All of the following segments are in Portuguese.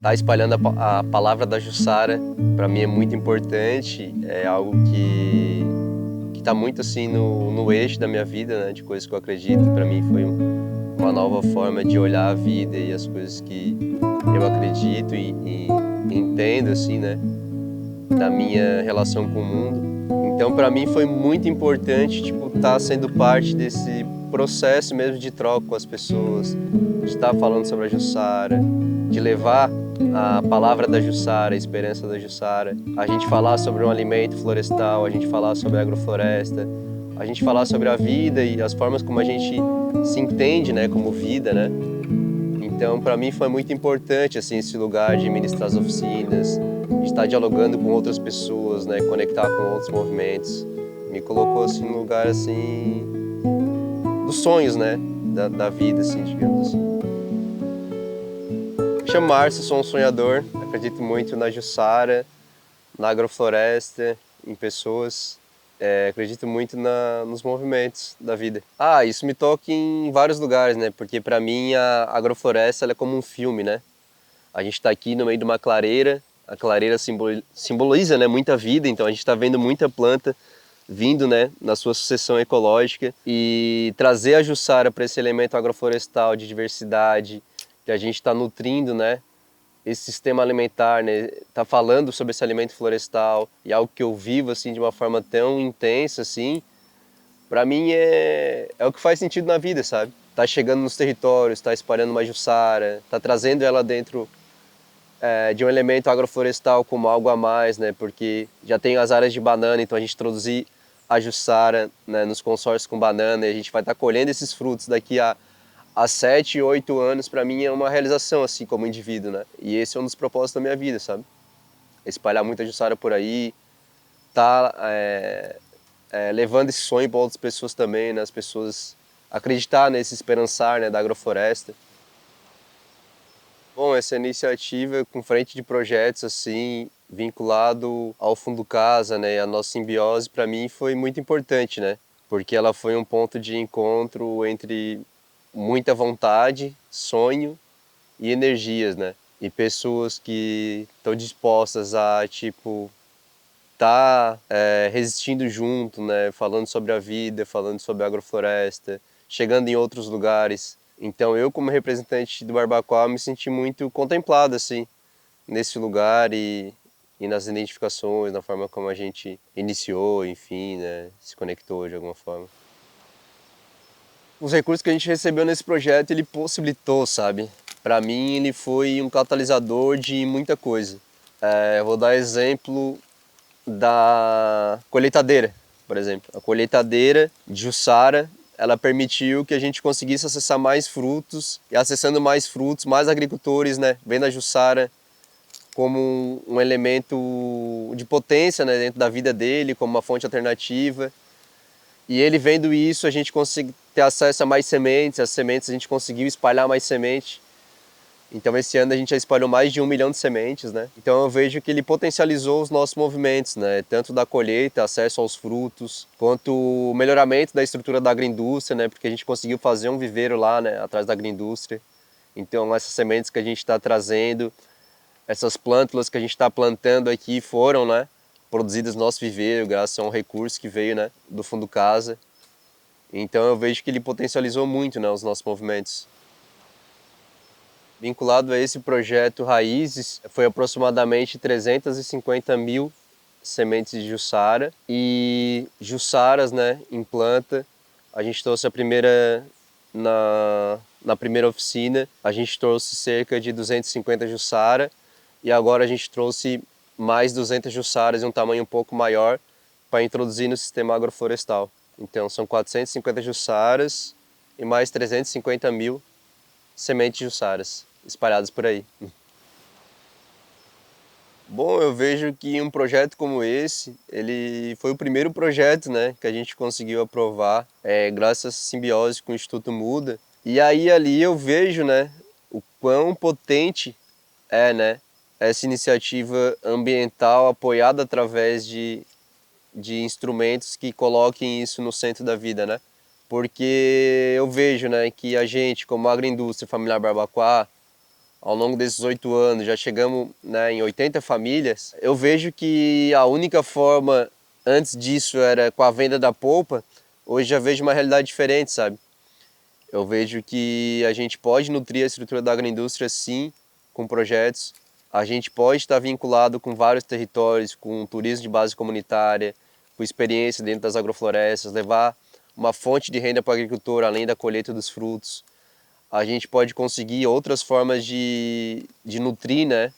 Tá espalhando a palavra da Jussara, para mim é muito importante, é algo que tá muito assim no eixo da minha vida, né, de coisas que eu acredito. Para mim foi uma nova forma de olhar a vida e as coisas que eu acredito e entendo assim, né, da minha relação com o mundo. Então para mim foi muito importante, tipo, estar sendo parte desse processo mesmo de troca com as pessoas, de estar falando sobre a Jussara, de levar a palavra da Jussara, a esperança da Jussara, a gente falar sobre um alimento florestal, a gente falar sobre a agrofloresta, a gente falar sobre a vida e as formas como a gente se entende, né, como vida, né? Então, para mim foi muito importante assim esse lugar de ministrar as oficinas, de estar dialogando com outras pessoas, né, conectar com outros movimentos. Me colocou assim num lugar assim dos sonhos, né, da vida, assim, digamos assim. Me chamo Márcio, sou um sonhador, acredito muito na Jussara, na agrofloresta, em pessoas. Acredito muito nos movimentos da vida. Ah, isso me toca em vários lugares, né? Porque para mim a agrofloresta ela é como um filme, né? A gente está aqui no meio de uma clareira, a clareira simboliza, né, muita vida, então a gente está vendo muita planta vindo, né, na sua sucessão ecológica e trazer a Jussara para esse elemento agroflorestal de diversidade que a gente está nutrindo, né, esse sistema alimentar, né, tá falando sobre esse alimento florestal e algo que eu vivo assim de uma forma tão intensa assim, para mim é o que faz sentido na vida, sabe? Tá chegando nos territórios, tá espalhando uma Jussara, tá trazendo ela dentro de um elemento agroflorestal como algo a mais, né? Porque já tem as áreas de banana, então a gente introduzir a Jussara, né, nos consórcios com banana e a gente vai estar colhendo esses frutos daqui a 7, 8 anos, para mim é uma realização assim como indivíduo, né? E esse é um dos propósitos da minha vida, sabe? Espalhar muita Jussara por aí, tá levando esse sonho para outras pessoas também, né? As pessoas acreditar nesse esperançar, né, da agrofloresta. Bom, essa iniciativa com frente de projetos assim, vinculado ao Fundo Casa, né, a nossa simbiose, para mim foi muito importante, né? Porque ela foi um ponto de encontro entre muita vontade, sonho e energias, né? E pessoas que estão dispostas a, tipo, tá resistindo junto, né? Falando sobre a vida, falando sobre a agrofloresta, chegando em outros lugares. Então eu, como representante do Barbacoa, me senti muito contemplado, assim, nesse lugar e nas identificações, na forma como a gente iniciou, enfim, né? Se conectou de alguma forma. Os recursos que a gente recebeu nesse projeto, ele possibilitou, sabe? Para mim, ele foi um catalisador de muita coisa. Eu vou dar exemplo da colheitadeira, por exemplo. A colheitadeira de Jussara, ela permitiu que a gente conseguisse acessar mais frutos e acessando mais frutos, mais agricultores, né, vendo a Jussara como um elemento de potência, né, dentro da vida dele, como uma fonte alternativa. E ele vendo isso, a gente conseguiu ter acesso a mais sementes, as sementes a gente conseguiu espalhar mais semente. Então esse ano a gente já espalhou mais de 1 milhão de sementes, né? Então eu vejo que ele potencializou os nossos movimentos, né? Tanto da colheita, acesso aos frutos, quanto o melhoramento da estrutura da agroindústria, né? Porque a gente conseguiu fazer um viveiro lá, né? Atrás da agroindústria. Então essas sementes que a gente está trazendo, essas plântulas que a gente está plantando aqui foram, né? Produzidas no nosso viveiro, graças a um recurso que veio, né? Do Fundo Casa. Então eu vejo que ele potencializou muito, né? Os nossos movimentos. Vinculado a esse projeto Raízes, foi aproximadamente 350 mil sementes de Jussara e Jussaras, né, em planta. A gente trouxe a primeira, na primeira oficina, a gente trouxe cerca de 250 Jussara e agora a gente trouxe mais 200 Jussaras em um tamanho um pouco maior para introduzir no sistema agroflorestal. Então são 450 Jussaras e mais 350 mil sementes jussaras espalhadas por aí. Bom, eu vejo que um projeto como esse, ele foi o primeiro projeto, né, que a gente conseguiu aprovar, graças a essa simbiose com o Instituto Muda. E aí ali eu vejo, né, o quão potente é, né, essa iniciativa ambiental apoiada através de instrumentos que coloquem isso no centro da vida, né? Porque eu vejo, né, que a gente, como agroindústria familiar Barbacoa, ao longo desses 8 anos já chegamos, né, em 80 famílias, eu vejo que a única forma antes disso era com a venda da polpa, hoje já vejo uma realidade diferente, sabe? Eu vejo que a gente pode nutrir a estrutura da agroindústria sim, com projetos. A gente pode estar vinculado com vários territórios, com turismo de base comunitária, com experiência dentro das agroflorestas, levar uma fonte de renda para o agricultor além da colheita dos frutos. A gente pode conseguir outras formas de nutrir, né,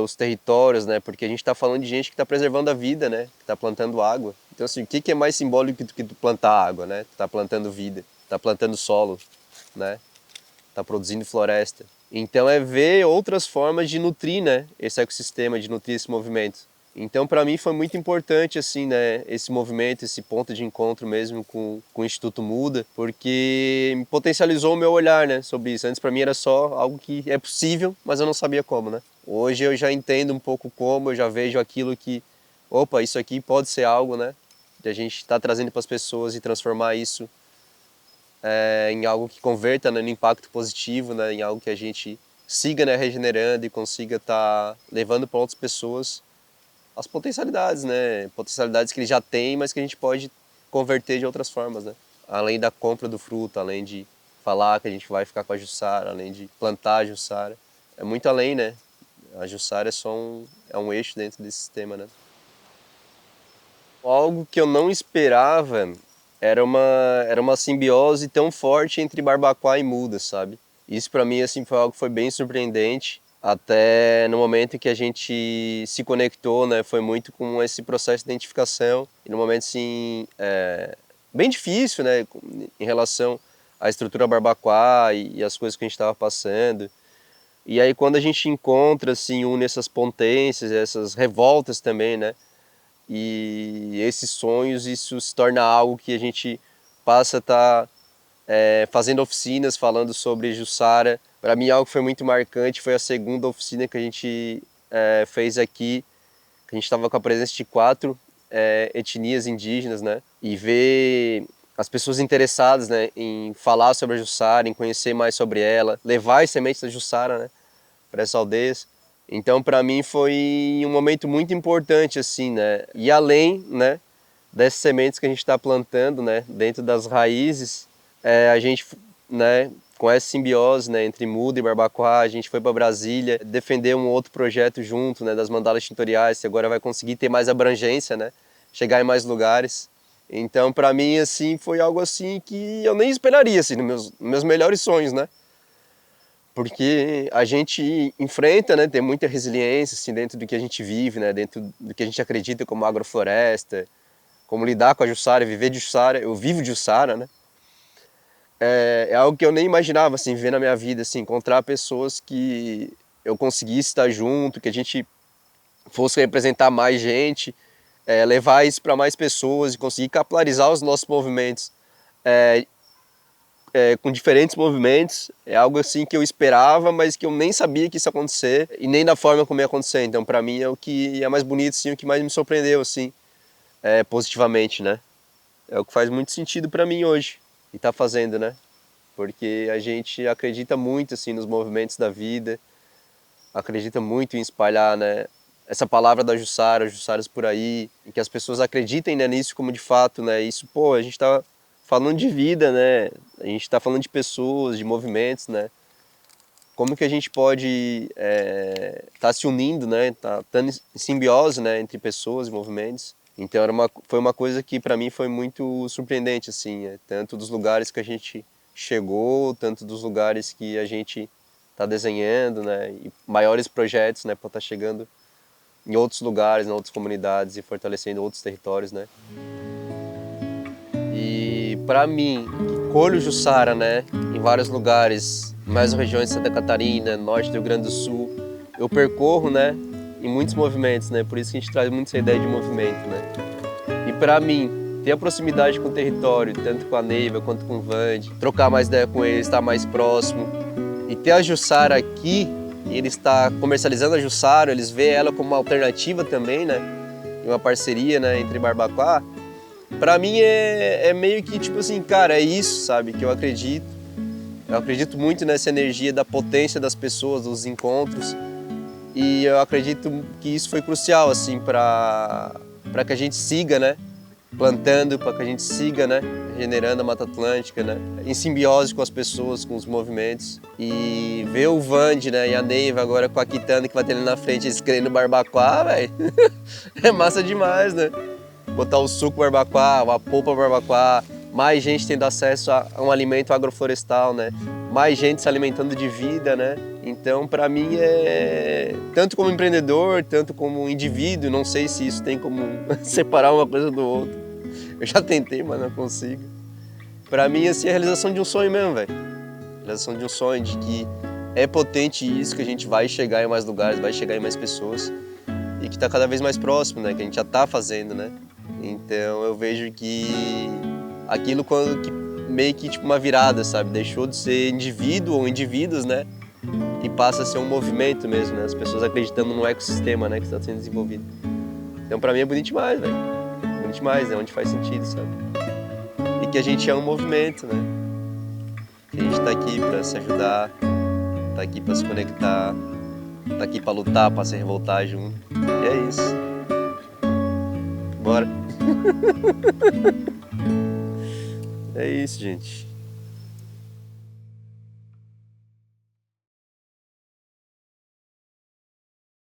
os territórios, né, porque a gente está falando de gente que está preservando a vida, né, que está plantando água. Então, assim, o que é mais simbólico do que tu plantar água, né? Tu está plantando vida, está plantando solo, né? Está produzindo floresta. Então é ver outras formas de nutrir, né, esse ecossistema, de nutrir esse movimento. Então para mim foi muito importante assim, né, esse movimento, esse ponto de encontro mesmo com o Instituto Muda, porque me potencializou o meu olhar, né, sobre isso. Antes para mim era só algo que é possível, mas eu não sabia como, né. Hoje eu já entendo um pouco como, eu já vejo aquilo que, opa, isso aqui pode ser algo, né, de a gente estar trazendo para as pessoas e transformar isso em algo que converta, né, no impacto positivo, né, em algo que a gente siga, né, regenerando e consiga estar levando para outras pessoas as potencialidades, né, potencialidades que ele já tem, mas que a gente pode converter de outras formas, né, além da compra do fruto, além de falar que a gente vai ficar com a Jussara, além de plantar a Jussara, é muito além, né, a Jussara é só um eixo dentro desse sistema, né. Algo que eu não esperava era uma simbiose tão forte entre Barbacoa e Muda, sabe? Isso para mim assim foi algo que foi bem surpreendente. Até no momento em que a gente se conectou, né, foi muito com esse processo de identificação e no momento assim bem difícil, né, em relação à estrutura Barbacoa e as coisas que a gente estava passando. E aí quando a gente encontra assim, une essas potências, essas revoltas também, né? E esses sonhos, isso se torna algo que a gente passa a estar fazendo oficinas falando sobre Jussara. Para mim algo que foi muito marcante foi a segunda oficina que a gente fez aqui, que a gente estava com a presença de 4 etnias indígenas, né? E ver as pessoas interessadas, né, em falar sobre a Jussara, em conhecer mais sobre ela, levar as sementes da Jussara, né, para essas aldeias. Então, para mim foi um momento muito importante, assim, né? E além, né, dessas sementes que a gente está plantando, né, dentro das raízes, a gente, né, com essa simbiose, né, entre Muda e Barbacoa, a gente foi para Brasília defender um outro projeto junto, né, das mandalas tintoriais, que agora vai conseguir ter mais abrangência, né, chegar em mais lugares. Então, para mim, assim, foi algo assim que eu nem esperaria, assim, nos meus melhores sonhos, né? Porque a gente enfrenta, né, tem muita resiliência assim, dentro do que a gente vive, né, dentro do que a gente acredita como agrofloresta, como lidar com a Jussara, viver de Jussara, eu vivo de Jussara, né? É algo que eu nem imaginava assim, ver na minha vida, assim, encontrar pessoas que eu conseguisse estar junto, que a gente fosse representar mais gente, levar isso para mais pessoas e conseguir capilarizar os nossos movimentos com diferentes movimentos, é algo assim que eu esperava, mas que eu nem sabia que isso ia acontecer e nem da forma como ia acontecer. Então, para mim é o que é mais bonito, sim, o que mais me surpreendeu, assim, positivamente, né? É o que faz muito sentido para mim hoje e tá fazendo, né? Porque a gente acredita muito assim nos movimentos da vida, acredita muito em espalhar, né, essa palavra da Jussara, Jussaras por aí, e que as pessoas acreditem, né, nisso como de fato, né? Isso, pô, a gente está falando de vida, né? A gente está falando de pessoas, de movimentos, né? Como que a gente pode tá se unindo, né? Tá estando em simbiose, né, entre pessoas e movimentos. Então foi uma coisa que para mim foi muito surpreendente, assim, tanto dos lugares que a gente chegou, tanto dos lugares que a gente está desenhando, né? E maiores projetos, né, para estar chegando em outros lugares, em outras comunidades e fortalecendo outros territórios, né? E para mim, que colho Jussara, né, em vários lugares, mais nas regiões de Santa Catarina, norte do Rio Grande do Sul, eu percorro, né, em muitos movimentos, né? Por isso que a gente traz muito essa ideia de movimento, né? E para mim, ter a proximidade com o território, tanto com a Neiva quanto com o Vande, trocar mais ideia com eles, estar mais próximo, e ter a Jussara aqui, e ele está comercializando a Jussara, eles veem ela como uma alternativa também, né? E uma parceria, né, entre Barbacoa. Pra mim é meio que tipo assim, cara, é isso, sabe, que eu acredito. Eu acredito muito nessa energia da potência das pessoas, dos encontros. E eu acredito que isso foi crucial, assim, para que a gente siga, né? Plantando, para que a gente siga, né? Regenerando a Mata Atlântica, né? Em simbiose com as pessoas, com os movimentos. E ver o Vande, né? E a Neiva agora com a Quitanda que vai ter ali na frente, eles querendo barbacoa, velho. É massa demais, né? Botar o suco barbacoa, a polpa barbacoa, mais gente tendo acesso a um alimento agroflorestal, né? Mais gente se alimentando de vida, né? Então, para mim, tanto como empreendedor, tanto como indivíduo, não sei se isso tem como separar uma coisa do outro. Eu já tentei, mas não consigo. Para mim, assim, é a realização de um sonho mesmo, velho. Realização de um sonho, de que é potente isso, que a gente vai chegar em mais lugares, vai chegar em mais pessoas e que está cada vez mais próximo, né? Que a gente já está fazendo, né? Então, eu vejo que aquilo que meio que tipo uma virada, sabe? Deixou de ser indivíduo ou indivíduos, né? E passa a ser um movimento mesmo, né? As pessoas acreditando no ecossistema, né, que está sendo desenvolvido. Então, para mim é bonito demais, velho. Bonito demais, é onde faz sentido, sabe? E que a gente é um movimento, né? Que a gente está aqui para se ajudar, está aqui para se conectar, está aqui para lutar, para se revoltar junto. E é isso. Bora. É isso, gente.